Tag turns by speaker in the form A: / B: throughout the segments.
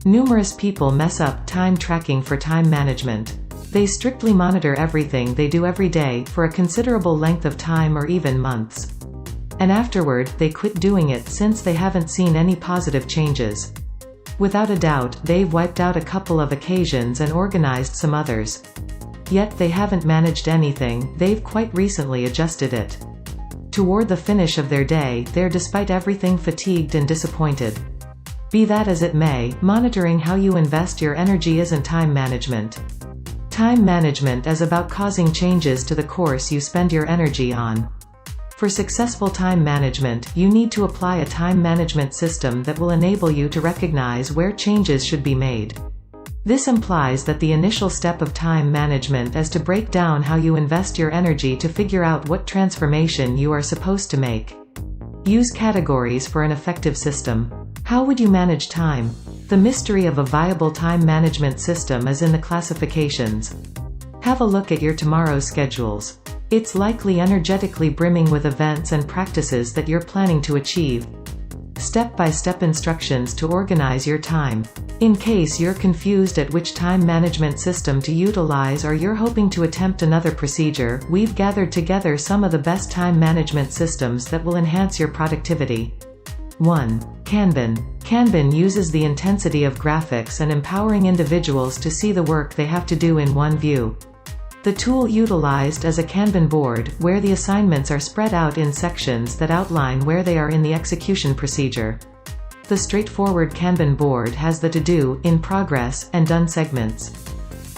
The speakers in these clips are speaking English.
A: Numerous people mess up time tracking for time management. They strictly monitor everything they do every day, for a considerable length of time or even months. And afterward, they quit doing it since they haven't seen any positive changes. Without a doubt, they've wiped out a couple of occasions and organized some others. Yet they haven't managed anything, they've quite recently adjusted it. Toward the finish of their day, they're despite everything fatigued and disappointed. Be that as it may, monitoring how you invest your energy isn't time management. Time management is about causing changes to the course you spend your energy on. For successful time management, you need to apply a time management system that will enable you to recognize where changes should be made. This implies that the initial step of time management is to break down how you invest your energy to figure out what transformation you are supposed to make. Use categories for an effective system. How would you manage time? The mystery of a viable time management system is in the classifications. Have a look at your tomorrow's schedules. It's likely energetically brimming with events and practices that you're planning to achieve. Step-by-step instructions to organize your time. In case you're confused at which time management system to utilize or you're hoping to attempt another procedure, we've gathered together some of the best time management systems that will enhance your productivity. 1. Kanban. Kanban uses the intensity of graphics and empowering individuals to see the work they have to do in one view. The tool utilized is a Kanban board, where the assignments are spread out in sections that outline where they are in the execution procedure. The straightforward Kanban board has the to-do, in progress, and done segments.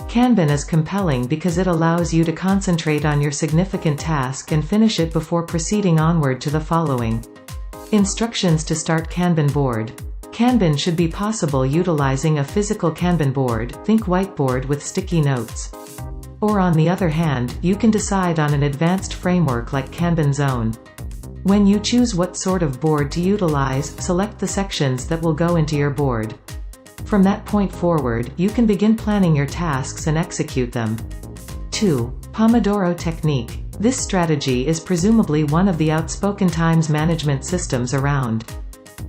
A: Kanban is compelling because it allows you to concentrate on your significant task and finish it before proceeding onward to the following. Instructions to start Kanban board. Kanban should be possible utilizing a physical Kanban board, think whiteboard with sticky notes. Or on the other hand, you can decide on an advanced framework like Kanban Zone. When you choose what sort of board to utilize, select the sections that will go into your board. From that point forward, you can begin planning your tasks and execute them. 2. Pomodoro Technique. This strategy is presumably one of the outspoken times management systems around.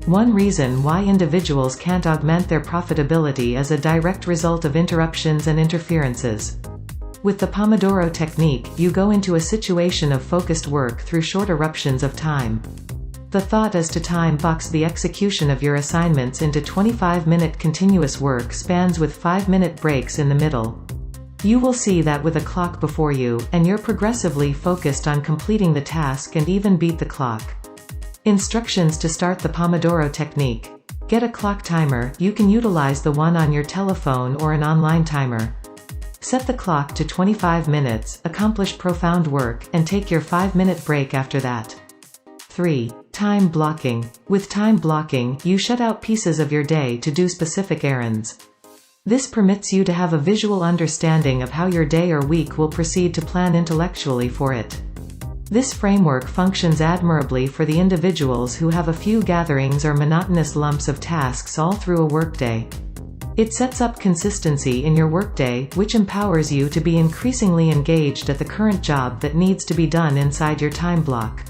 A: One reason why individuals can't augment their profitability is a direct result of interruptions and interferences. With the Pomodoro technique, you go into a situation of focused work through short eruptions of time. The thought is to time box the execution of your assignments into 25-minute continuous work spans with 5-minute breaks in the middle. You will see that with a clock before you, and you're progressively focused on completing the task and even beat the clock. Instructions to start the Pomodoro technique. Get a clock timer. You can utilize the one on your telephone or an online timer. Set the clock to 25 minutes, accomplish profound work, and take your 5-minute break after that. 3. Time blocking. With time blocking, you shut out pieces of your day to do specific errands. This permits you to have a visual understanding of how your day or week will proceed to plan intellectually for it. This framework functions admirably for the individuals who have a few gatherings or monotonous lumps of tasks all through a workday. It sets up consistency in your workday, which empowers you to be increasingly engaged at the current job that needs to be done inside your time block.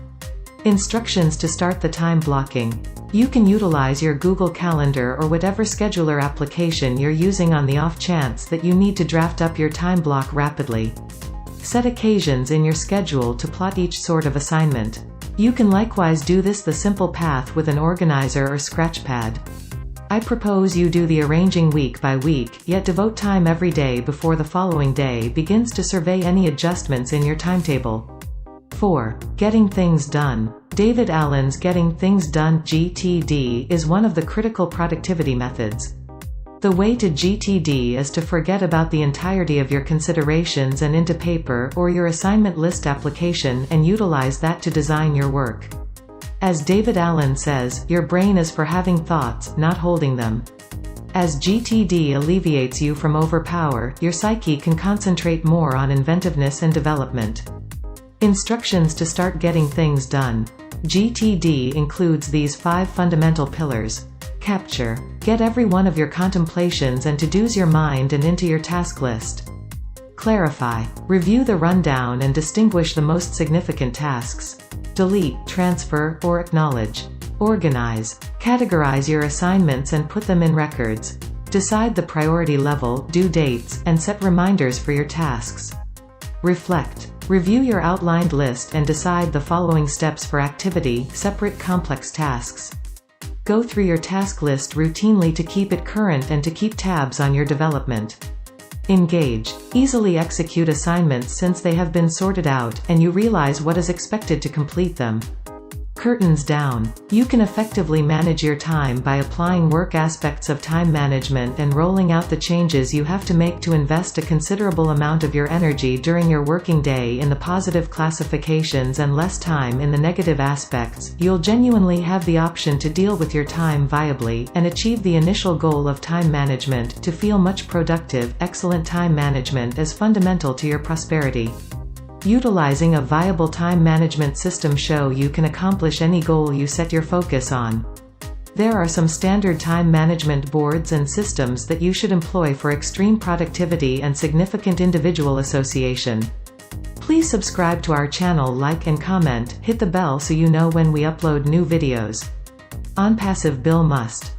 A: Instructions to start the time blocking. You can utilize your Google Calendar or whatever scheduler application you're using on the off chance that you need to draft up your time block rapidly. Set occasions in your schedule to plot each sort of assignment. You can likewise do this the simple path with an organizer or scratchpad. I propose you do the arranging week by week, yet devote time every day before the following day begins to survey any adjustments in your timetable. 4. Getting things done. David Allen's Getting Things Done (GTD) is one of the critical productivity methods. The way to GTD is to forget about the entirety of your considerations and into paper or your assignment list application and utilize that to design your work. As David Allen says, your brain is for having thoughts, not holding them. As GTD alleviates you from overpower, your psyche can concentrate more on inventiveness and development. Instructions to start getting things done. GTD includes these 5 fundamental pillars. Capture. Get every one of your contemplations and to-dos your mind and into your task list. Clarify. Review the rundown and distinguish the most significant tasks. Delete, transfer, or acknowledge. Organize. Categorize your assignments and put them in records. Decide the priority level, due dates, and set reminders for your tasks. Reflect. Review your outlined list and decide the following steps for activity, separate complex tasks. Go through your task list routinely to keep it current and to keep tabs on your development. Engage. Easily execute assignments since they have been sorted out, and you realize what is expected to complete them. Curtains down. You can effectively manage your time by applying work aspects of time management and rolling out the changes you have to make to invest a considerable amount of your energy during your working day in the positive classifications and less time in the negative aspects. You'll genuinely have the option to deal with your time viably, and achieve the initial goal of time management, to feel much productive. Excellent time management is fundamental to your prosperity. Utilizing a viable time management system show you can accomplish any goal you set your focus on. There are some standard time management boards and systems that you should employ for extreme productivity and significant individual association. Please subscribe to our channel, like and comment, hit the bell so you know when we upload new videos. Onpassive Bill Must.